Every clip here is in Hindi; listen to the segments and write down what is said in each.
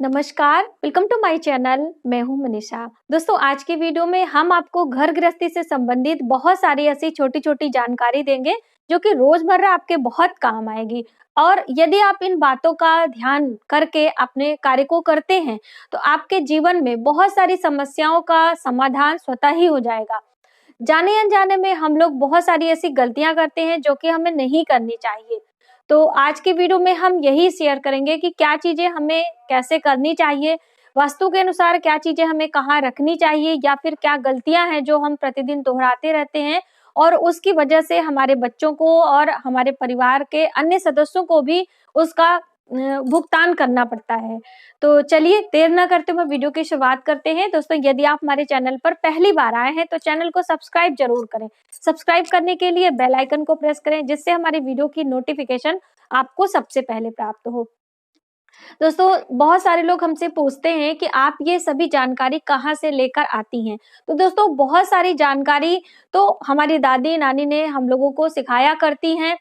नमस्कार, वेलकम टू माय चैनल। मैं हूं मनीषा। दोस्तों, आज की वीडियो में हम आपको घर गृहस्थी से संबंधित बहुत सारी ऐसी छोटी-छोटी जानकारी देंगे जो कि रोजमर्रा आपके बहुत काम आएगी। और यदि आप इन बातों का ध्यान करके अपने कार्य को करते हैं, तो आपके जीवन में बहुत सारी समस्याओं का समाधान स्वतः ही हो जाएगा। जाने-अनजाने में हम लोग बहुत सारी ऐसी गलतियां करते हैं जो कि हमें नहीं करनी चाहिए। तो आज की वीडियो में हम यही शेयर करेंगे कि क्या चीजें हमें कैसे करनी चाहिए, वास्तु के अनुसार क्या चीजें हमें कहाँ रखनी चाहिए, या फिर क्या गलतियां हैं जो हम प्रतिदिन दोहराते रहते हैं और उसकी वजह से हमारे बच्चों को और हमारे परिवार के अन्य सदस्यों को भी उसका भुगतान करना पड़ता है। तो चलिए देर ना करते हुए वीडियो की शुरुआत करते हैं। दोस्तों, यदि आप हमारे चैनल पर पहली बार आए हैं तो चैनल को सब्सक्राइब जरूर करें। सब्सक्राइब करने के लिए बेल आइकन को प्रेस करें, जिससे हमारी वीडियो की नोटिफिकेशन आपको सबसे पहले प्राप्त हो। दोस्तों, बहुत सारे लोग हमसे पूछते हैं कि आप ये सभी जानकारी कहाँ से लेकर आती हैं। तो दोस्तों, बहुत सारी जानकारी तो हमारी दादी नानी ने हम लोगों को सिखाया करती हैं,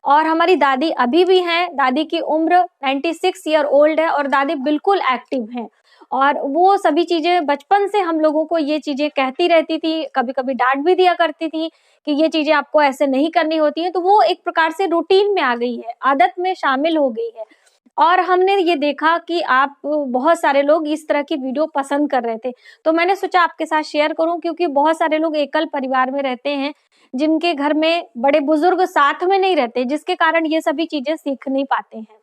और हमारी दादी अभी भी हैं। दादी की उम्र 96 ईयर ओल्ड है और दादी बिल्कुल एक्टिव हैं। और वो सभी चीजें बचपन से हम लोगों को ये चीजें कहती रहती थी, कभी कभी डांट भी दिया करती थी कि ये चीजें आपको ऐसे नहीं करनी होती है। तो वो एक प्रकार से रूटीन में आ गई है, आदत में शामिल हो गई है। और हमने ये देखा कि आप बहुत सारे लोग इस तरह की वीडियो पसंद कर रहे थे, तो मैंने सोचा आपके साथ शेयर करूं, क्योंकि बहुत सारे लोग एकल परिवार में रहते हैं, जिनके घर में बड़े बुजुर्ग साथ में नहीं रहते, जिसके कारण ये सभी चीजें सीख नहीं पाते हैं।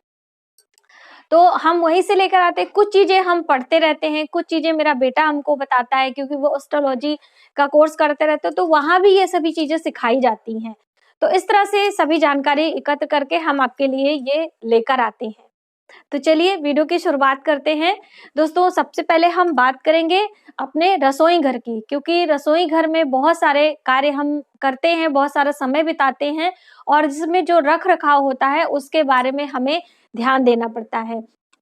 तो हम वहीं से लेकर आते हैं। कुछ चीजें हम पढ़ते रहते हैं, कुछ चीजें मेरा बेटा हमको बताता है, क्योंकि वो एस्ट्रोलॉजी का कोर्स करते रहते हैं, तो वहां भी ये सभी चीजें सिखाई जाती हैं। तो इस तरह से सभी जानकारी एकत्र करके हम आपके लिए ये लेकर आते हैं। तो चलिए वीडियो की शुरुआत करते हैं। दोस्तों, सबसे पहले हम बात करेंगे अपने रसोई घर की, क्योंकि रसोई घर में बहुत सारे कार्य हम करते हैं, बहुत सारा समय बिताते हैं, और जिसमें जो रख रखाव होता है उसके बारे में हमें ध्यान देना पड़ता है।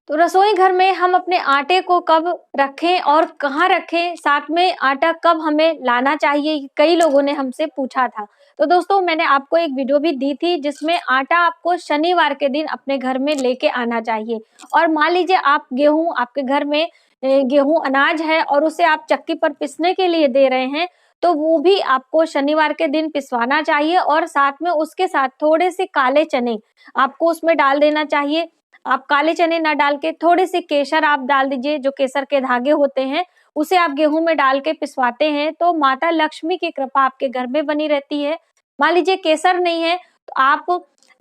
तो रसोई घर में हम अपने आटे को कब रखें और कहाँ रखें, साथ में आटा कब हमें लाना चाहिए, कई लोगों ने हमसे पूछा था। तो दोस्तों, मैंने आपको एक वीडियो भी दी थी जिसमें आटा आपको शनिवार के दिन अपने घर में लेके आना चाहिए। और मान लीजिए आप गेहूं, आपके घर में गेहूं अनाज है और उसे आप चक्की पर पिसने के लिए दे रहे हैं, तो वो भी आपको शनिवार के दिन पिसवाना चाहिए। और साथ में उसके साथ थोड़े से काले चने आपको उसमें डाल देना चाहिए। आप काले चने ना डाल के थोड़े से केसर आप डाल दीजिए, जो केसर के धागे होते हैं, उसे आप गेहूं में डाल के पिसवाते हैं तो माता लक्ष्मी की कृपा आपके घर में बनी रहती है। मान लीजिए केसर नहीं है, तो आप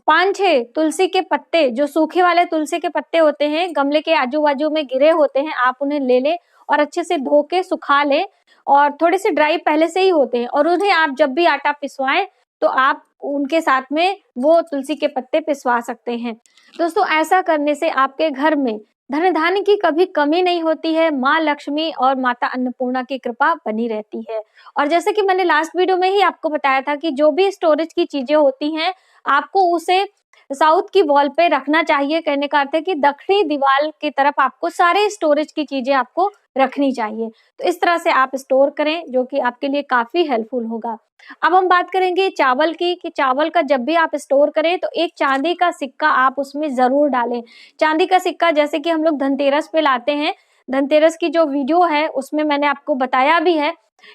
5-6 तुलसी के पत्ते, जो सूखे वाले तुलसी के पत्ते होते हैं, गमले के आजू बाजू में गिरे होते हैं, आप उन्हें ले लें और अच्छे से धो के सुखा लें। और थोड़े से ड्राई पहले से ही होते हैं, और उन्हें आप जब भी आटा पिसवाएं तो आप उनके साथ में वो तुलसी के पत्ते पिसवा सकते हैं। दोस्तों, ऐसा करने से आपके घर में धन धान्य की कभी कमी नहीं होती है। माँ लक्ष्मी और माता अन्नपूर्णा की कृपा बनी रहती है। और जैसे कि मैंने लास्ट वीडियो में ही आपको बताया था कि जो भी स्टोरेज की चीजें होती हैं, आपको उसे साउथ की वॉल पे रखना चाहिए। कहने का अर्थ है कि दक्षिणी दीवार की तरफ आपको सारे स्टोरेज की चीजें आपको रखनी चाहिए। तो इस तरह से आप स्टोर करें, जो कि आपके लिए काफी हेल्पफुल होगा। अब हम बात करेंगे चावल की, कि चावल का जब भी आप स्टोर करें तो एक चांदी का सिक्का आप उसमें जरूर डालें। चांदी का सिक्का जैसे कि हम लोग धनतेरस पे लाते हैं, धनतेरस की जो वीडियो है उसमें मैंने आपको बताया भी है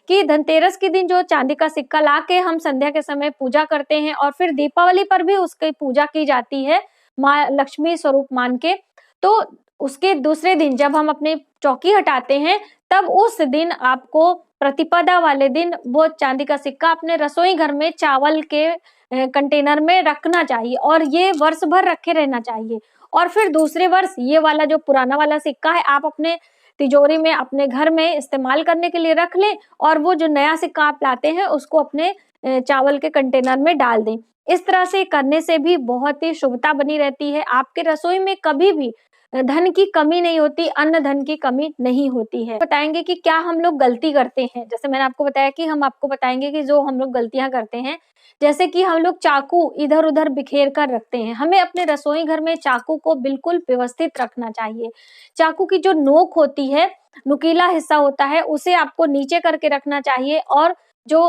कि धनतेरस के दिन जो चांदी का सिक्का ला के हम संध्या के समय पूजा करते हैं, और फिर दीपावली पर भी उसकी पूजा की जाती है माँ लक्ष्मी स्वरूप मान के। तो उसके दूसरे दिन जब हम अपने चौकी हटाते हैं, तब उस दिन आपको प्रतिपदा वाले दिन वो चांदी का सिक्का अपने रसोई घर में चावल के कंटेनर में रखना चाहिए, और ये वर्ष भर रखे रहना चाहिए। और फिर दूसरे वर्ष ये वाला जो पुराना वाला सिक्का है आप अपने तिजोरी में अपने घर में इस्तेमाल करने के लिए रख लें, और वो जो नया सिक्का आप लाते हैं उसको अपने चावल के कंटेनर में डाल दें। इस तरह से करने से भी बहुत ही शुभता बनी रहती है। आपके रसोई में कभी भी धन की कमी नहीं होती, अन्न धन की कमी नहीं होती है। बताएंगे कि क्या हम लोग गलती करते हैं। जैसे मैंने आपको बताया कि हम आपको बताएंगे कि जो हम लोग गलतियां करते हैं, जैसे कि हम लोग चाकू इधर उधर बिखेर कर रखते हैं। हमें अपने रसोई घर में चाकू को बिल्कुल व्यवस्थित रखना चाहिए। चाकू की जो नोक होती है, नुकीला हिस्सा होता है, उसे आपको नीचे करके रखना चाहिए, और जो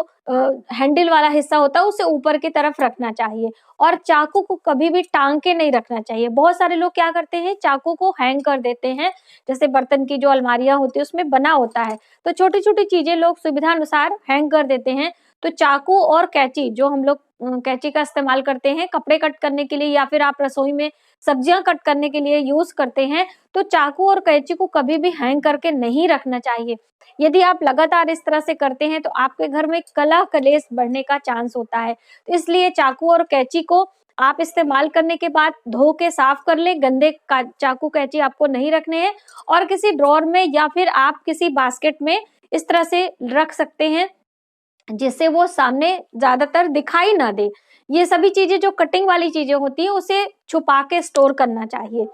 हैंडल वाला हिस्सा होता है उसे ऊपर की तरफ रखना चाहिए, और चाकू को कभी भी टांग के नहीं रखना चाहिए। बहुत सारे लोग क्या करते हैं, चाकू को हैंग कर देते हैं, जैसे बर्तन की जो अलमारियां होती है उसमें बना होता है, तो छोटी छोटी चीजें लोग सुविधा अनुसार हैंग कर देते हैं। तो चाकू और कैंची, जो हम लोग कैंची का इस्तेमाल करते हैं कपड़े कट करने के लिए, या फिर आप रसोई में सब्जियां कट करने के लिए यूज करते हैं, तो चाकू और कैंची को कभी भी हैंग करके नहीं रखना चाहिए। यदि आप लगातार इस तरह से करते हैं तो आपके घर में कलह कलेश बढ़ने का चांस होता है। तो इसलिए चाकू और कैंची को आप इस्तेमाल करने के बाद धो के साफ कर लें। गंदे चाकू कैंची आपको नहीं रखने हैं, और किसी ड्रॉर में या फिर आप किसी बास्केट में इस तरह से रख सकते हैं, जिससे वो सामने ज्यादातर दिखाई ना दे। ये सभी चीजें जो कटिंग वाली चीजें होती है उसे छुपा के स्टोर करना चाहिए।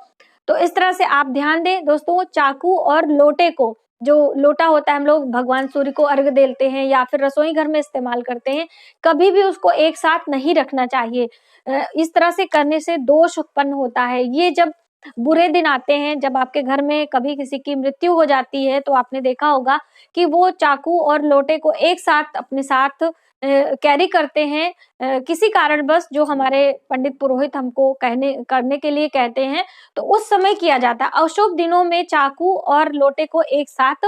तो इस तरह से आप ध्यान दें दोस्तों। चाकू और लोटे को, जो लोटा होता है हम लोग भगवान सूर्य को अर्घ देते हैं या फिर रसोई घर में इस्तेमाल करते हैं, कभी भी उसको एक साथ नहीं रखना चाहिए। इस तरह से करने से दोष उत्पन्न होता है। ये जब बुरे दिन आते हैं, जब आपके घर में कभी किसी की मृत्यु हो जाती है, तो आपने देखा होगा कि वो चाकू और लोटे को एक साथ अपने साथ कैरी करते हैं, किसी कारणवश, जो हमारे पंडित पुरोहित हमको करने के लिए कहते हैं, तो उस समय किया जाता है। अशुभ दिनों में चाकू और लोटे को एक साथ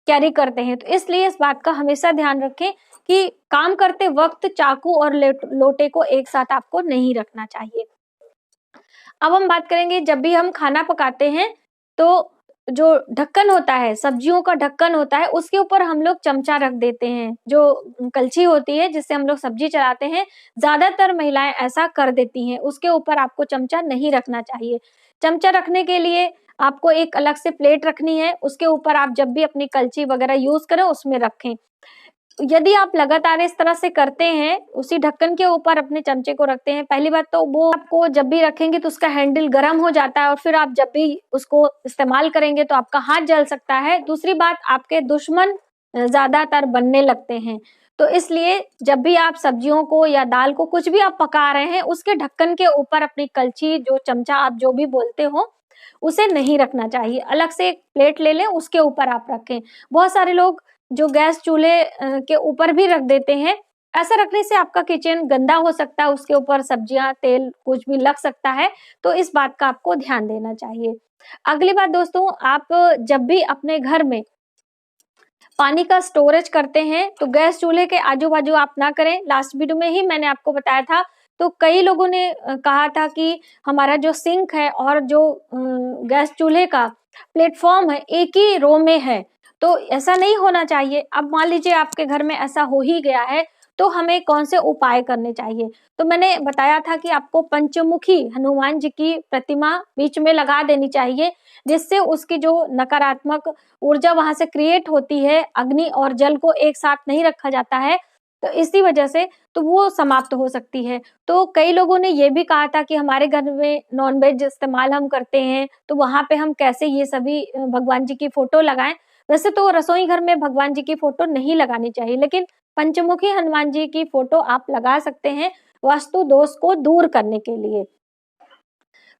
कैरी करते हैं, तो इसलिए इस बात का हमेशा ध्यान रखें कि काम करते वक्त चाकू और लोटे को एक साथ आपको नहीं रखना चाहिए। अब हम बात करेंगे, जब भी हम खाना पकाते हैं तो जो ढक्कन होता है, सब्जियों का ढक्कन होता है, उसके ऊपर हम लोग चमचा रख देते हैं। जो कलछी होती है जिससे हम लोग सब्जी चलाते हैं, ज्यादातर महिलाएं ऐसा कर देती हैं। उसके ऊपर आपको चमचा नहीं रखना चाहिए। चमचा रखने के लिए आपको एक अलग से प्लेट रखनी है, उसके ऊपर आप जब भी अपनी कलछी वगैरह यूज करें उसमें रखें। यदि आप लगातार इस तरह से करते हैं, उसी ढक्कन के ऊपर अपने चमचे को रखते हैं, पहली बात तो वो आपको जब भी रखेंगे तो उसका हैंडल गर्म हो जाता है, और फिर आप जब भी उसको इस्तेमाल करेंगे तो आपका हाथ जल सकता है। दूसरी बात, आपके दुश्मन ज्यादातर बनने लगते हैं। तो इसलिए जब भी आप सब्जियों को या दाल को, कुछ भी आप पका रहे हैं, उसके ढक्कन के ऊपर अपनी कलछी, जो चमचा आप जो भी बोलते हो, उसे नहीं रखना चाहिए। अलग से एक प्लेट ले लें, उसके ऊपर आप रखें। बहुत सारे लोग जो गैस चूल्हे के ऊपर भी रख देते हैं, ऐसा रखने से आपका किचन गंदा हो सकता है, उसके ऊपर सब्जियां, तेल कुछ भी लग सकता है, तो इस बात का आपको ध्यान देना चाहिए। अगली बात दोस्तों, आप जब भी अपने घर में पानी का स्टोरेज करते हैं तो गैस चूल्हे के आजू बाजू आप ना करें। लास्ट वीडियो में ही मैंने आपको बताया था। तो कई लोगों ने कहा था कि हमारा जो सिंक है और जो गैस चूल्हे का प्लेटफॉर्म है एक ही रो में है, तो ऐसा नहीं होना चाहिए। अब मान लीजिए आपके घर में ऐसा हो ही गया है, तो हमें कौन से उपाय करने चाहिए। तो मैंने बताया था कि आपको पंचमुखी हनुमान जी की प्रतिमा बीच में लगा देनी चाहिए, जिससे उसकी जो नकारात्मक ऊर्जा वहां से क्रिएट होती है, अग्नि और जल को एक साथ नहीं रखा जाता है, तो इसी वजह से तो वो समाप्त हो सकती है। तो कई लोगों ने ये भी कहा था कि हमारे घर में नॉनवेज इस्तेमाल हम करते हैं, तो वहां पे हम कैसे ये सभी भगवान जी की फोटो लगाएं। वैसे तो रसोई घर में भगवान जी की फोटो नहीं लगानी चाहिए, लेकिन पंचमुखी हनुमान जी की फोटो आप लगा सकते हैं वास्तु दोष को दूर करने के लिए।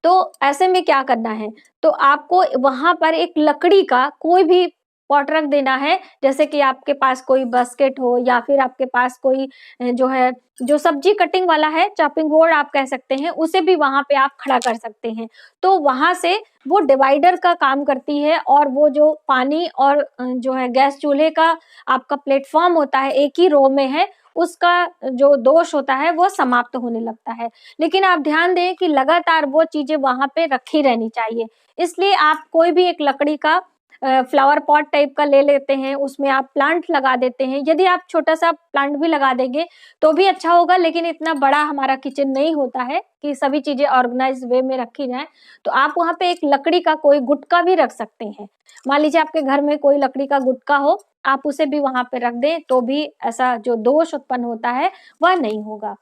तो ऐसे में क्या करना है, तो आपको वहां पर एक लकड़ी का कोई भी पॉट रख देना है। जैसे कि आपके पास कोई बास्केट हो, या फिर आपके पास कोई जो है, जो सब्जी कटिंग वाला है, चॉपिंग बोर्ड आप कह सकते हैं, उसे भी वहां पे आप खड़ा कर सकते हैं। तो वहां से वो डिवाइडर का काम करती है, और वो जो पानी और जो है गैस चूल्हे का आपका प्लेटफॉर्म होता है, एक ही रो में है, उसका जो दोष होता है वो समाप्त होने लगता है। लेकिन आप ध्यान दें कि लगातार वो चीजें वहां पे रखी रहनी चाहिए। इसलिए आप कोई भी एक लकड़ी का फ्लावर पॉट टाइप का ले लेते हैं, उसमें आप प्लांट लगा देते हैं। यदि आप छोटा सा प्लांट भी लगा देंगे तो भी अच्छा होगा, लेकिन इतना बड़ा हमारा किचन नहीं होता है कि सभी चीजें ऑर्गेनाइज वे में रखी जाए। तो आप वहां पे एक लकड़ी का कोई गुटका भी रख सकते हैं। मान लीजिए आपके घर में कोई लकड़ी का गुटका हो, आप उसे भी वहां पे रख दें, तो भी ऐसा जो दोष उत्पन्न होता है वह नहीं होगा।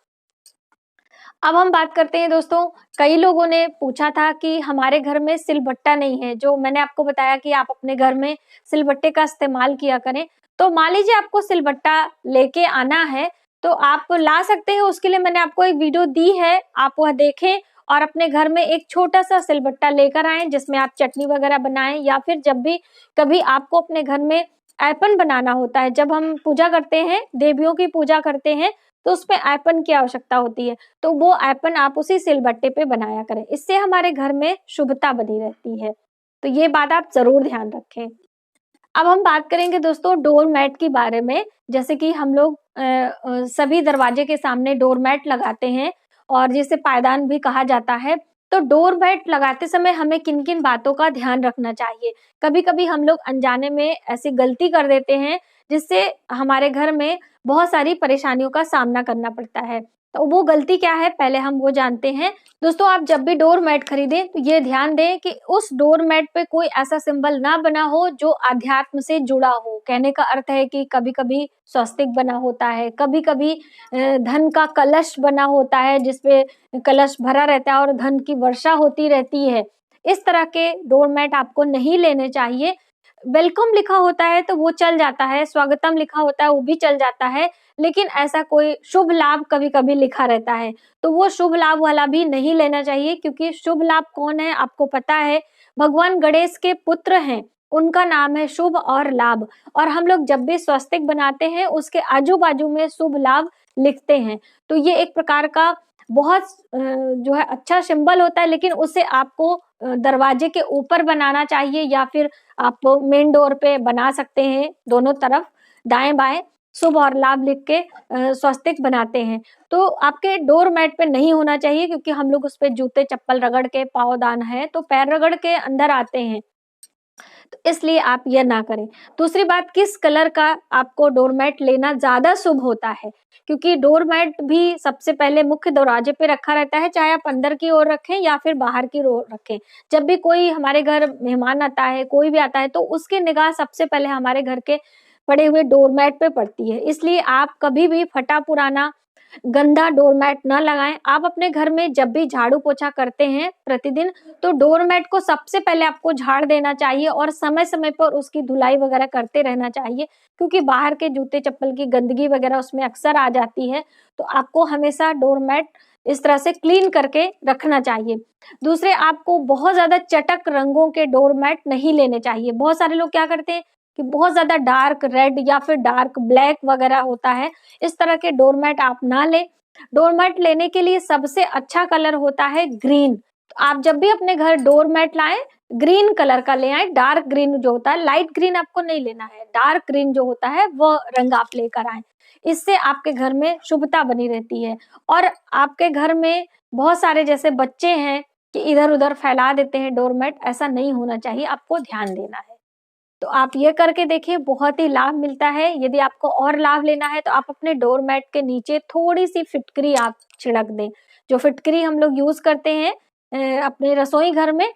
अब हम बात करते हैं दोस्तों, कई लोगों ने पूछा था कि हमारे घर में सिलबट्टा नहीं है। जो मैंने आपको बताया कि आप अपने घर में सिलबट्टे का इस्तेमाल किया करें। तो मान लीजिए आपको सिलबट्टा लेके आना है, तो आप ला सकते हैं। उसके लिए मैंने आपको एक वीडियो दी है, आप वह देखें और अपने घर में एक छोटा सा सिलबट्टा लेकर आए, जिसमें आप चटनी वगैरह बनाएं, या फिर जब भी कभी आपको अपने घर में ऐपन बनाना होता है। जब हम पूजा करते हैं, देवियों की पूजा करते हैं, तो उसमें ऐपन की आवश्यकता होती है। तो वो ऐपन आप उसी सिलबट्टे पे बनाया करें, इससे हमारे घर में शुभता बनी रहती है। तो ये बात आप जरूर ध्यान रखें। अब हम बात करेंगे दोस्तों डोर मैट के बारे में। जैसे कि हम लोग सभी दरवाजे के सामने डोर मैट लगाते हैं और जिसे पायदान भी कहा जाता है। तो डोर मैट लगाते समय हमें किन किन बातों का ध्यान रखना चाहिए। कभी कभी हम लोग अनजाने में ऐसी गलती कर देते हैं जिससे हमारे घर में बहुत सारी परेशानियों का सामना करना पड़ता है। तो वो गलती क्या है, पहले हम वो जानते हैं। दोस्तों, आप जब भी डोर मैट खरीदें तो ये ध्यान दें कि उस डोर मैट पे कोई ऐसा सिंबल ना बना हो जो अध्यात्म से जुड़ा हो। कहने का अर्थ है कि कभी कभी स्वस्तिक बना होता है, कभी कभी धन का कलश बना होता है जिसपे कलश भरा रहता है और धन की वर्षा होती रहती है। इस तरह के डोर मैट आपको नहीं लेने चाहिए। वेलकम लिखा होता है तो वो चल जाता है, स्वागतम लिखा होता है वो भी चल जाता है, लेकिन ऐसा कोई शुभ लाभ कभी कभी लिखा रहता है तो वो शुभ लाभ वाला भी नहीं लेना चाहिए। क्योंकि शुभ लाभ कौन है आपको पता है, भगवान गणेश के पुत्र हैं, उनका नाम है शुभ और लाभ। और हम लोग जब भी स्वस्तिक बनाते हैं उसके आजू बाजू में शुभ लाभ लिखते हैं। तो ये एक प्रकार का बहुत जो है अच्छा सिंबल होता है, लेकिन उसे आपको दरवाजे के ऊपर बनाना चाहिए या फिर आप मेन डोर पे बना सकते हैं। दोनों तरफ दाएं बाएं शुभ और लाभ लिख के स्वस्तिक बनाते हैं। तो आपके डोर मैट पे नहीं होना चाहिए, क्योंकि हम लोग उस पे जूते चप्पल रगड़ के, पावदान है तो पैर रगड़ के अंदर आते हैं, तो इसलिए आप यह ना करें। दूसरी बात, किस कलर का आपको डोरमैट लेना ज्यादा शुभ होता है, क्योंकि डोरमैट भी सबसे पहले मुख्य दरवाजे पे रखा रहता है, चाहे आप अंदर की ओर रखें या फिर बाहर की ओर रखें। जब भी कोई हमारे घर मेहमान आता है, कोई भी आता है, तो उसकी निगाह सबसे पहले हमारे घर के पड़े हुए डोरमैट पे पड़ती है। इसलिए आप कभी भी फटा पुराना गंदा डोरमैट न लगाएं। आप अपने घर में जब भी झाड़ू पोछा करते हैं प्रतिदिन, तो डोरमैट को सबसे पहले आपको झाड़ देना चाहिए और समय समय पर उसकी धुलाई वगैरह करते रहना चाहिए, क्योंकि बाहर के जूते चप्पल की गंदगी वगैरह उसमें अक्सर आ जाती है। तो आपको हमेशा डोरमैट इस तरह से क्लीन करके रखना चाहिए। दूसरे, आपको बहुत ज्यादा चटक रंगों के डोरमैट नहीं लेने चाहिए। बहुत सारे लोग क्या करते हैं कि बहुत ज्यादा डार्क रेड या फिर डार्क ब्लैक वगैरह होता है, इस तरह के डोरमैट आप ना लें। डोरमैट लेने के लिए सबसे अच्छा कलर होता है ग्रीन। तो आप जब भी अपने घर डोरमैट लाएं, ग्रीन कलर का ले आए। डार्क ग्रीन जो होता है, लाइट ग्रीन आपको नहीं लेना है, डार्क ग्रीन जो होता है वो रंग आप लेकर आए। इससे आपके घर में शुभता बनी रहती है। और आपके घर में बहुत सारे जैसे बच्चे हैं कि इधर उधर फैला देते हैं डोरमैट, ऐसा नहीं होना चाहिए, आपको ध्यान देना है। तो आप ये करके देखिए, बहुत ही लाभ मिलता है। यदि आपको और लाभ लेना है तो आप अपने डोरमैट के नीचे थोड़ी सी फिटकरी आप छिड़क दें। जो फिटकरी हम लोग यूज करते हैं अपने रसोई घर में,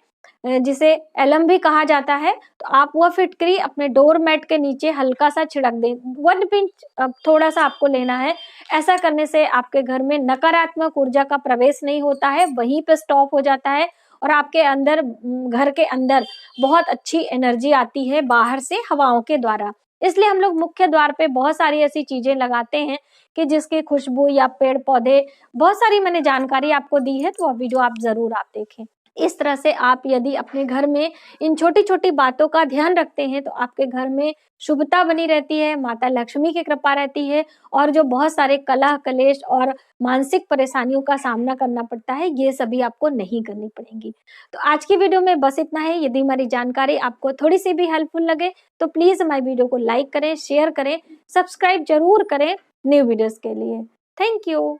जिसे एलम भी कहा जाता है, तो आप वह फिटकरी अपने डोरमैट के नीचे हल्का सा छिड़क दें। 1 पिंच थोड़ा सा आपको लेना है। ऐसा करने से आपके घर में नकारात्मक ऊर्जा का प्रवेश नहीं होता है, वहीं पे स्टॉप हो जाता है और आपके अंदर घर के अंदर बहुत अच्छी एनर्जी आती है बाहर से हवाओं के द्वारा। इसलिए हम लोग मुख्य द्वार पे बहुत सारी ऐसी चीजें लगाते हैं कि जिसकी खुशबू या पेड़ पौधे, बहुत सारी मैंने जानकारी आपको दी है, तो वह वीडियो आप जरूर देखें। इस तरह से आप यदि अपने घर में इन छोटी छोटी बातों का ध्यान रखते हैं तो आपके घर में शुभता बनी रहती है, माता लक्ष्मी की कृपा रहती है, और जो बहुत सारे कलह कलेश और मानसिक परेशानियों का सामना करना पड़ता है, ये सभी आपको नहीं करनी पड़ेंगी। तो आज की वीडियो में बस इतना है। यदि हमारी जानकारी आपको थोड़ी सी भी हेल्पफुल लगे तो प्लीज हमारी वीडियो को लाइक करें, शेयर करें, सब्सक्राइब जरूर करें न्यू वीडियोस के लिए। Thank you.